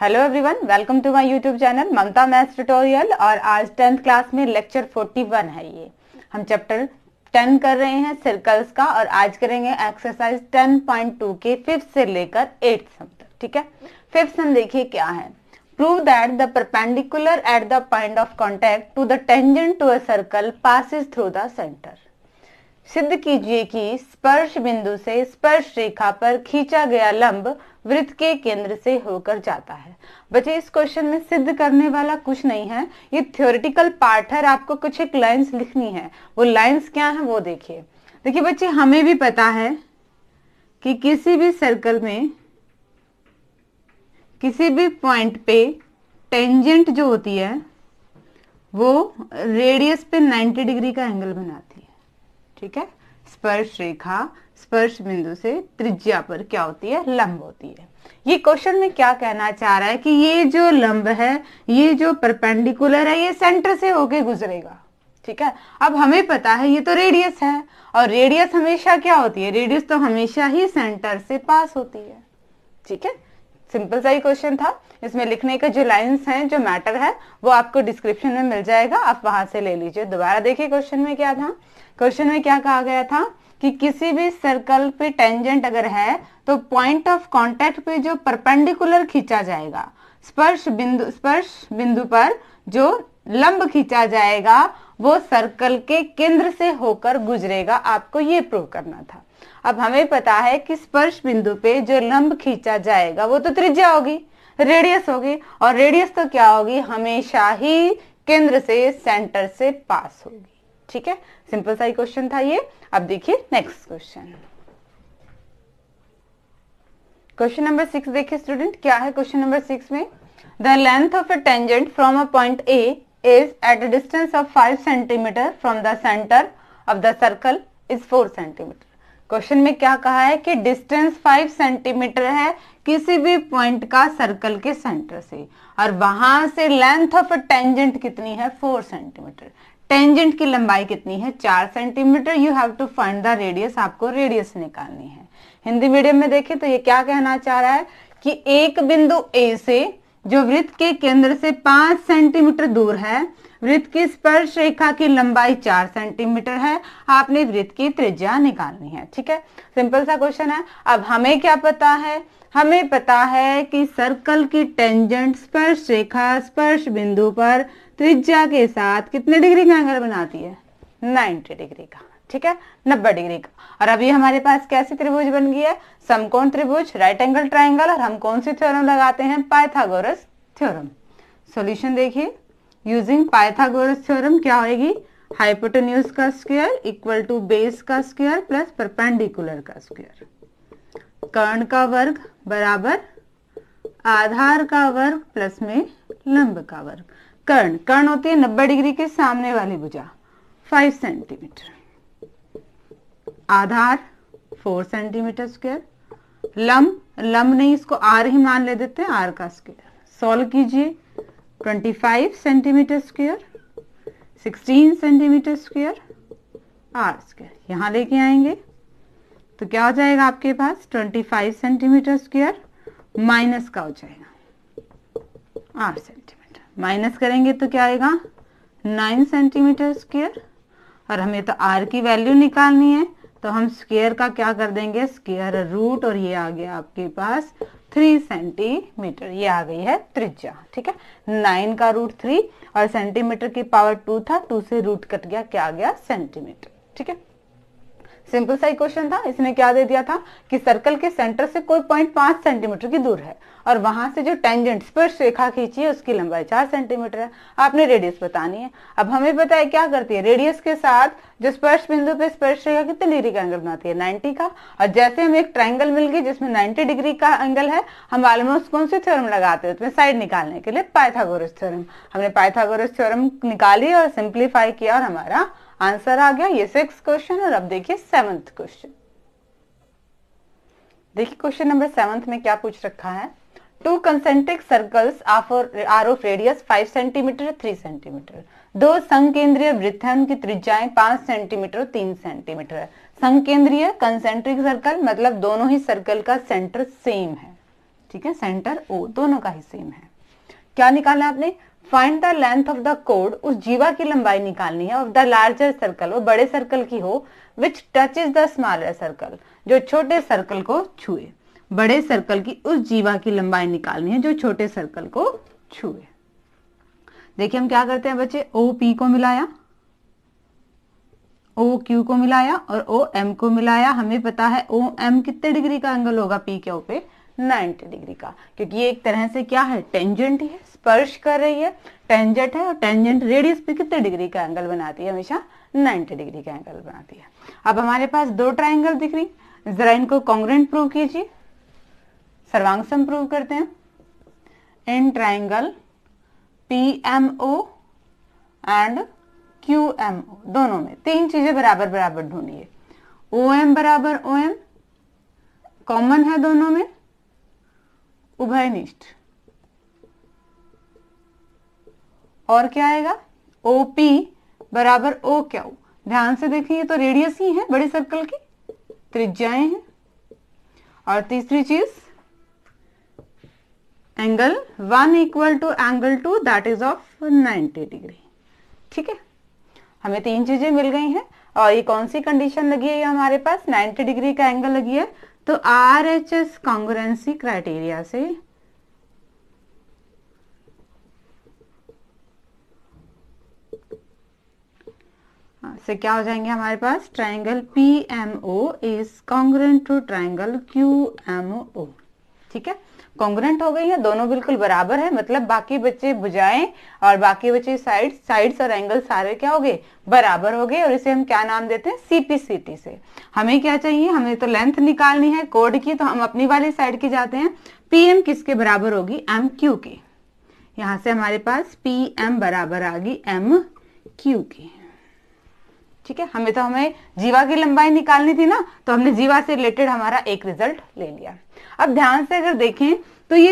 Hello everyone, welcome to my YouTube channel Mamta maths tutorial. और आज 10th class में lecture 41 है। ये हम चैप्टर 10 कर रहे हैं सर्कल्स का, और आज करेंगे एक्सरसाइज 10.2 के 5th से लेकर 8th सम तक। ठीक है, 5th सम देखिए क्या है। Prove that the perpendicular at the point of contact to the tangent to a circle passes through the centre. सिद्ध कीजिए कि स्पर्श बिंदु से स्पर्श रेखा पर खींचा गया लंब वृत्त के केंद्र से होकर जाता है। बच्चे, इस क्वेश्चन में सिद्ध करने वाला कुछ नहीं है, ये थ्योरेटिकल पार्ट है। आपको कुछ एक लाइंस लिखनी है। वो लाइंस क्या है वो देखिए। देखिए बच्चे, हमें भी पता है कि किसी भी सर्कल में किसी भी पॉइंट पे टेंजेंट जो होती है वो रेडियस पे 90 डिग्री का एंगल बनाती है। ठीक है, स्पर्श रेखा स्पर्श बिंदु से त्रिज्या पर क्या होती है? लंब होती है। ये क्वेश्चन में क्या कहना चाह रहा है कि ये जो लंब है, ये जो परपेंडिकुलर है, ये सेंटर से होके गुजरेगा। ठीक है, अब हमें पता है ये तो रेडियस है, और रेडियस हमेशा क्या होती है? रेडियस तो हमेशा ही सेंटर से पास होती है। ठीक है, सिंपल सा ही क्वेश्चन था। इसमें लिखने के जो लाइंस हैं, जो मैटर है, वो आपको डिस्क्रिप्शन में मिल जाएगा, आप वहां से ले लीजिए। दोबारा देखिए क्वेश्चन में क्या था। क्वेश्चन में क्या कहा गया था कि किसी भी सर्कल पे टेंजेंट अगर है तो पॉइंट ऑफ कांटेक्ट पे जो परपेंडिकुलर खींचा जाएगा, स्पर्श बिंदु पर जो लंब खींचा जाएगा वो सर्कल के केंद्र से होकर गुजरेगा। आपको ये प्रूव करना था। अब हमें पता है कि स्पर्श बिंदु पे जो लंब खींचा जाएगा वो तो त्रिज्या होगी, रेडियस होगी, और रेडियस तो क्या होगी? हमेशा ही केंद्र से सेंटर से पास होगी। ठीक है, सिंपल सा ही क्वेश्चन था ये। अब देखिए नेक्स्ट क्वेश्चन, क्वेश्चन नंबर 6 देखिए स्टूडेंट, क्या है क्वेश्चन नंबर 6 में। The length of a tangent from a point A is at a distance of 5 centimetre from the centre of the circle is 4 centimetre. Question में क्या कहा है कि distance 5 centimetre है किसी भी पॉइंट का सर्कल के सेंटर से, और वहां से लेंथ ऑफ अ टेंजेंट कितनी है? 4 सेंटीमीटर। टेंजेंट की लंबाई कितनी है? 4 centimetre. You have to find the radius, आपको रेडियस निकालनी है। हिंदी मीडियम में देखें तो ये क्या कहना चाह रहा है कि एक बिंदु ए से जो वृत्त के केंद्र से 5 सेंटीमीटर दूर है, वृत्त की स्पर्श रेखा की लंबाई 4 सेंटीमीटर है, आपने वृत्त की त्रिज्या निकालनी है। ठीक है, सिंपल सा क्वेश्चन है। अब हमें क्या पता है? हमें पता है कि सर्कल की टेंजेंट स्पर्श रेखा स्पर्श बिंदु पर त्रिज्या के साथ कितने डिग्री का एंगल बनाती है? 90 डिग्री का। ठीक है, 90 डिग्री का। और अभी हमारे पास कैसी त्रिभुज बन गई है? समकोण त्रिभुज, राइट एंगल ट्राइंगल। और हम कौन सी थ्योरम लगाते हैं? Pythagoras theorem. सॉल्यूशन देखिए, यूजिंग पाइथागोरस थ्योरम क्या होगी? हाइपोटेन्यूज का स्क्वायर इक्वल टू बेस का स्क्वायर प्लस परपेंडिकुलर का स्क्वायर। कर्ण का वर्ग बराबर आधार का वर्ग प्लस में लंब का वर्ग। कर्ण होती है 90 डिग्री के सामने वाली भुजा, 5 सेंटीमीटर। आधार 4 सेंटीमीटर स्क्वायर। लंब नहीं, इसको आर ही मान ले देते हैं, आर का स्क्वायर। सॉल्व कीजिए, 25 centimetre square, 16 centimetre square, R square यहां लेके आएंगे तो क्या हो जाएगा आपके पास? 25 सेंटीमीटर स्क्वायर माइनस का हो जाएगा 8 सेंटीमीटर। माइनस करेंगे तो क्या आएगा? 9 सेंटीमीटर स्क्वायर। और हमें तो आर की वैल्यू निकालनी है, तो हम स्क्वायर का क्या कर देंगे? स्क्वायर रूट, और ये आ गया आपके पास 3 सेंटीमीटर। ये आ गई है त्रिज्या। ठीक है, 9 का रूट 3 और सेंटीमीटर की पावर 2 था, 2 से रूट कट गया, क्या आ गया? सेंटीमीटर। ठीक है, सिंपल सा ही क्वेश्चन था। इसने क्या दे दिया था कि सर्कल के सेंटर से कोई पॉइंट 5 सेंटीमीटर की दूर है, और वहां से जो टेंजेंट स्पर्श रेखा खींची है उसकी लंबाई 4 सेंटीमीटर है। आपने रेडियस बतानी है। अब हमें पता है क्या करती है? रेडियस के साथ जो स्पर्श बिंदु पे स्पर्श रेखा कितने डिग्री का एंगल बनाती है? 90 का। और जैसे हमें एक ट्राइंगल मिल गई जिसमें 90 डिग्री का एंगल है, हम ऑलमोस्ट कौन सी थ्योरम लगाते हैं उसमें? साइड निकालने के लिए पाइथागोरस थ्योरम। हमने पाइथागोरस थ्योरम निकाली और सिंप्लीफाई किया, और हमारा आंसर आ गया। ये 6th क्वेश्चन। और अब देखिए 7th क्वेश्चन। देखिए क्वेश्चन नंबर 7 में क्या पूछ रखा है। 2 concentric circles are of radius 5 centimetre 3 centimetre. 2 संकेंद्रीय वृत्त हैं, उनकी त्रिज्याएं 5 सेंटीमीटर 3 सेंटीमीटर है। संकेंद्रीय कंसेंट्रिक सर्कल मतलब दोनों ही सर्कल का सेंटर सेम है। ठीक है, सेंटर O, दोनों का ही सेम है। क्या निकालना है आपने? Find the length of the code, उस जीवा की लंबाई निकालनी है, ऑफ द लार्जर सर्कल, वो बड़े सर्कल की हो, विच टचेज द स्मॉलर सर्कल, जो छोटे सर्कल को छुए। बड़े सर्कल की उस जीवा की लंबाई निकालनी है जो छोटे सर्कल को छुए। देखिए हम क्या करते हैं बच्चे, ओ पी को मिलाया, ओ क्यू को मिलाया और ओ एम को मिलाया। हमें पता है ओ एम कितने डिग्री का एंगल होगा पी के ऊपर? 90 डिग्री का, क्योंकि ये एक तरह से क्या है, टेंजेंट है, स्पर्श कर रही है, टेंजेंट है, और टेंजेंट रेडियस पे कितने डिग्री का एंगल बनाती है? हमेशा 90 डिग्री का एंगल बनाती है। अब हमारे पास दो ट्राइंगल दिख रही, जरा इनको कॉन्ग्रुएंट प्रूव कीजिए, सर्वांगसम प्रूव करते हैं। In triangle PMO and QMO, दोनों में तीन चीजें बराबर बराबर ढूंढिए। OM बराबर OM कॉमन है दोनों में, उभयनिष्ठ, और क्या आएगा? OP बराबर OQ। ध्यान से देखिए तो रेडियस ही है, बड़े सर्कल की त्रिज्याएं हैं। और तीसरी चीज angle 1 equal to angle 2 that is of 90 degree. ठीक है, हमें तीन चीजें मिल गई हैं। और ये कौन सी कंडीशन लगी है? ये हमारे पास 90 डिग्री का एंगल लगी है, तो RHS कॉन्ग्रुएंसी क्राइटेरिया से क्या हो जाएंगे हमारे पास? Triangle PMO is congruent to triangle QMO। ठीक है, कॉन्ग्रुएंट हो गई है, दोनों बिल्कुल बराबर है, मतलब बाकी बचे भुजाएं और बाकी बचे साइड्स और एंगल सारे क्या हो गए? बराबर हो गए। और इसे हम क्या नाम देते हैं? CPCT से। हमें क्या चाहिए? हमें तो लेंथ निकालनी है कोड की, तो हम अपनी वाली साइड की जाते हैं। PM किसके बराबर होगी? MQ के। यहां से हमारे पास PM बराबर आ गई MQ की। ठीक है, हमें जीवा की लंबाई निकालनी थी ना, तो हमने जीवा से रिलेटेड हमारा एक रिजल्ट ले लिया। अब ध्यान से अगर देखें तो ये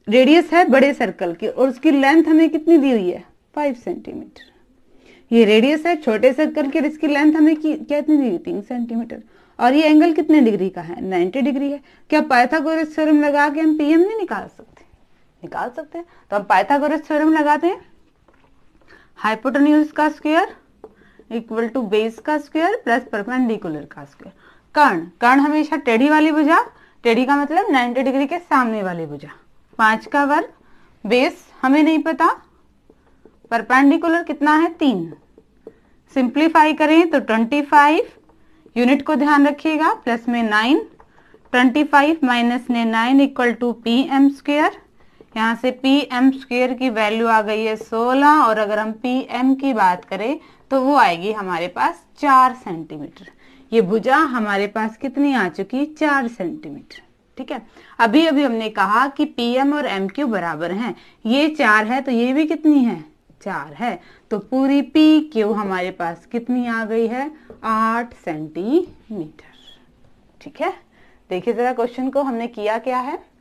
रेडियस है बड़े सर्कल की और उसकी लेंथ हमें कितनी दी हुई है? 5 सेंटीमीटर। ये रेडियस है छोटे सर्कल की और इसकी लेंथ हमें कितनी दी हुई? 3 सेंटीमीटर। और ये एंगल कितने डिग्री का है? 90 डिग्री है। क्या पाइथागोरस थ्योरम लगा के हम PM नहीं निकाल सकते? निकाल सकते हैं। तो हम पाइथागोरस थ्योरम लगाते हैं, हाइपोटेन्यूज का स्क्वायर इक्वल टू बेस का स्क्वायर प्लस परपेंडिकुलर का स्क्वायर। कर्ण हमेशा टेढ़ी वाली भुजा, टेढ़ी का मतलब 90 डिग्री के सामने वाली भुजा, 5 का वर्ग, बेस हमें नहीं पता, परपेंडिकुलर कितना है? 3। सिंप्लीफाई करें तो 25, यूनिट को ध्यान रखिएगा, प्लस में 9, 25 माइनस में 9 इक्वल टू PM स्क्वायर। यहाँ से PM स्क्वायर की वैल्यू आ गई है 16, और अगर हम PM की बात करें तो वो आएगी हमारे पास 4 सेंटीमीटर। ये भुजा हमारे पास कितनी आ चुकी? 4 सेंटीमीटर। ठीक है, अभी हमने कहा कि PM और MQ बराबर हैं, ये 4 है तो ये भी कितनी है? 4 है। तो पूरी PQ हमारे पास कितनी आ गई है? 8 सेंटीमीटर। ठीक है, देखिए जरा क्वेश्चन को हमने किया क्या है।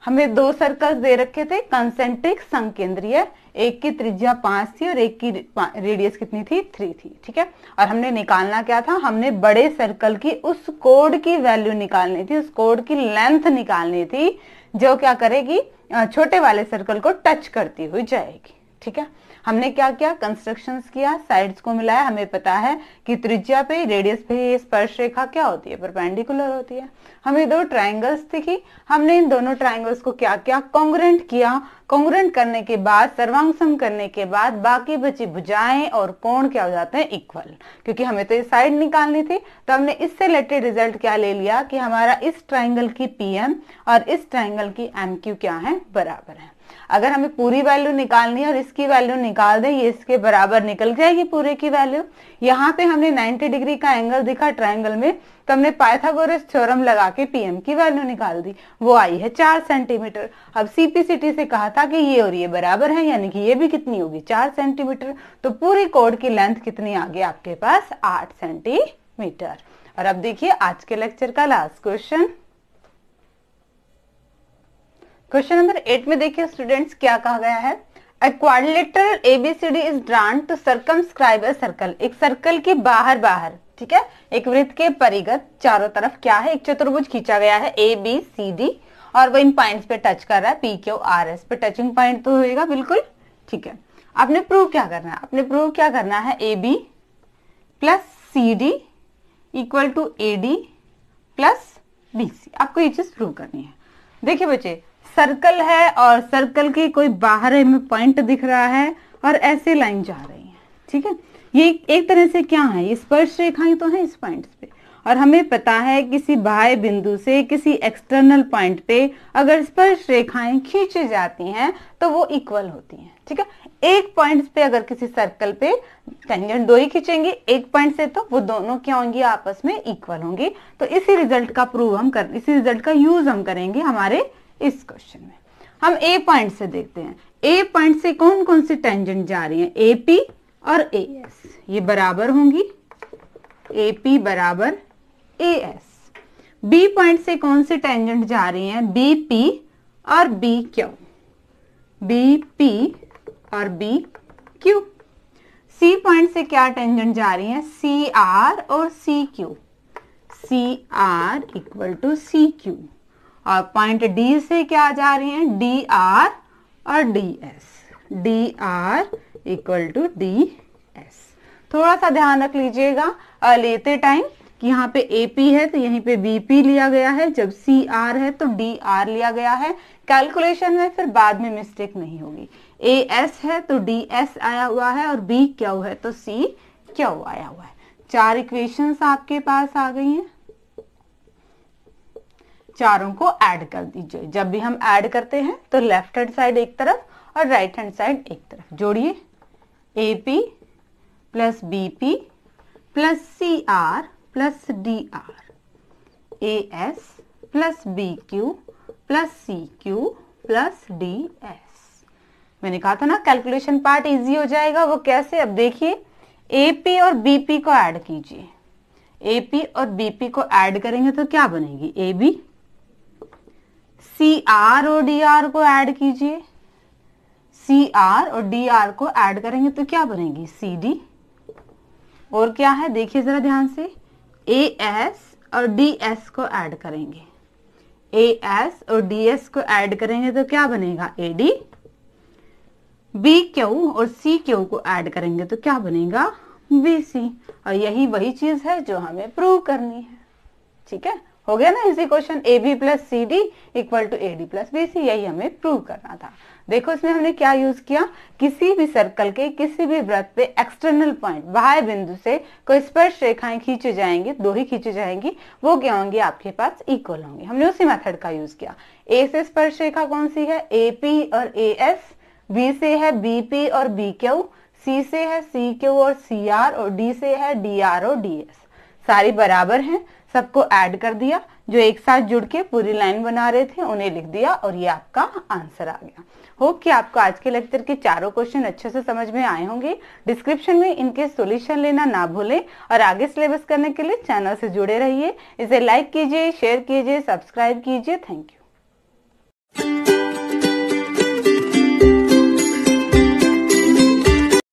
हमें दो सर्कल्स दे रखे थे कंसेंट्रिक संकेंद्रीय, एक की त्रिज्या 5 थी और एक की रेडियस कितनी थी? 3 थी। ठीक है, और हमने निकालना क्या था? हमने बड़े सर्कल की उस कोड की वैल्यू निकालनी थी, उस कोड की लेंथ निकालनी थी जो क्या करेगी? छोटे वाले सर्कल को टच करती हुई जाएगी। ठीक है, हमने क्या किया? कंस्ट्रक्शंस किया, साइड्स को मिलाया। हमें पता है कि त्रिज्या पे, रेडियस पे ये स्पर्श रेखा क्या होती है? परपेंडिकुलर होती है। हमें दो ट्राइंगल्स दिखी, हमने इन दोनों ट्राइंगल्स को क्या किया? कॉन्ग्रुएंट किया। कॉन्ग्रुएंट करने के बाद, सर्वांगसम करने के बाद बाकी बची भुजाएं और कोण क्या हो जाते हैं? इक्वल। क्योंकि हमें तो ये साइड निकालनी थी, तो हमने इससे रिलेटेड रिजल्ट क्या ले लिया कि हमारा इस ट्राइंगल की PM और इस ट्राइंगल की MQ क्या है? बराबर है। अगर हमें पूरी वैल्यू निकालनी है और इसकी वैल्यू निकाल दे, ये इसके बराबर निकल जाएगी पूरे की वैल्यू। यहाँ पे हमने 90 डिग्री का एंगल दिखा ट्राइंगल में, तो हमने पाइथागोरस थ्योरम लगा के PM की वैल्यू निकाल दी, वो आई है 4 सेंटीमीटर। अब CPCT से कहा था कि ये और ये बराबर है, यानी कि ये भी कितनी होगी? 4 सेंटीमीटर। तो पूरी कोड की लेंथ कितनी आ गई आपके पास? 8 सेंटीमीटर। और अब देखिए आज के लेक्चर का लास्ट क्वेश्चन, क्वेश्चन नंबर 8 में देखिए स्टूडेंट्स क्या कहा गया है। A quadrilateral ABCD is drawn to circumscribe a circle। एक सर्कल के बाहर, ठीक है, एक वृत्त के परिगत चारों तरफ क्या है? एक चतुर्भुज खींचा गया है ABCD, और वो इन पॉइंट्स पे टच कर रहा है, पी क्यू आर एस पे टचिंग पॉइंट तो होएगा बिल्कुल, ठीक है। आपने प्रूव क्या करना है, आपने प्रूव क्या करना है, A B plus C D equal to A D plus B C, आपको ये चीज प्रूव करनी है। देखिए बच्चे, सर्कल है और सर्कल के कोई बाहर में पॉइंट दिख रहा है और ऐसे लाइन जा रही है, ठीक है। ये एक तरह से क्या है, ये स्पर्श रेखाएं तो हैं इस पॉइंट्स पे, और हमें पता है किसी बाह्य बिंदु से किसी एक्सटर्नल पॉइंट पे अगर स्पर्श रेखाएं खींची जाती हैं तो वो इक्वल होती हैं, ठीक है। एक पॉइंट पे अगर किसी सर्कल पे टेंजेंट दो ही खींचेंगे एक पॉइंट से तो वो दोनों क्या होंगी, आपस में इक्वल होंगी। तो इसी रिजल्ट का प्रूव हम कर, इसी रिजल्ट का यूज हम करेंगे हमारे इस क्वेश्चन में। हम ए पॉइंट से देखते हैं, ए पॉइंट से कौन कौन सी टेंजेंट जा रही है, ए पी और ए एस, ये बराबर होंगी, ए पी बराबर ए एस। बी पॉइंट से कौन सी टेंजेंट जा रही हैं, बी पी और बी क्यू, बी पी और बी क्यू। सी पॉइंट से क्या टेंजेंट जा रही है, सी आर और C Q, C R equal to C Q. और पॉइंट डी से क्या जा रही है, डी आर और D S, D R equal to D S. थोड़ा सा ध्यान रख लीजिएगा लेते टाइम कि यहाँ पे AP है तो यहीं पे BP लिया गया है, जब CR है तो DR लिया गया है। कैलकुलेशन में फिर बाद में मिस्टेक नहीं होगी। AS है तो DS आया हुआ है और BQ है तो CQ आया हुआ है। 4 इक्वेशंस आपके पास आ गई हैं, चारों को ऐड कर दीजिए। जब भी हम ऐड करते हैं तो लेफ्ट हैंड साइड एक तरफ और राइट हैंड साइड एक तरफ जोड़िए, AP plus BP plus CR plus DR, AS plus BQ plus CQ plus DS। मैंने कहा था ना कैलकुलेशन पार्ट इजी हो जाएगा। वो कैसे, अब देखिए AP और BP को ऐड कीजिए, AP और BP को ऐड करेंगे तो क्या बनेगी, AB। CR और DR को ऐड कीजिए, CR और DR को ऐड करेंगे तो क्या बनेगी, CD। और क्या है देखिए जरा ध्यान से, AS और DS को ऐड करेंगे, AS और DS को ऐड करेंगे तो क्या बनेगा, AD। BQ और CQ को ऐड करेंगे तो क्या बनेगा, BC। और यही वही चीज है जो हमें प्रूव करनी है, ठीक है। हो गया ना इसी question, AB plus CD equal to AD plus BC, यही हमें प्रूव करना था। देखो इसमें हमने क्या यूज किया, किसी भी सर्कल के किसी भी वृत्त पे एक्सटर्नल पॉइंट बाह्य बिंदु से कोई स्पर्श रेखाएं खींची जाएंगी, दो ही खींची जाएंगी, वो क्या होंगी आपके पास, इक्वल होंगे। हमने उसी मेथड का यूज किया। A से स्पर्श रेखा कौन सी है, AP और AS, B से है BP और BQ, C से है CQ और CR, और D से है DR और DS। सारी बराबर हैं, सबको ऐड कर दिया, जो एक साथ जुड़ के पूरी लाइन बना रहे थे उन्हें लिख दिया और ये आपका आंसर आ गया। होप कि आपको आज के लेक्चर के चारों क्वेश्चन अच्छे से समझ में आए होंगे। डिस्क्रिप्शन में इनके सॉल्यूशन लेना ना भूलें और आगे सिलेबस करने के लिए चैनल से जुड़े रहिए। इसे लाइक कीजिए, शेयर कीजिए, सब्सक्राइब कीजिए। Thank you.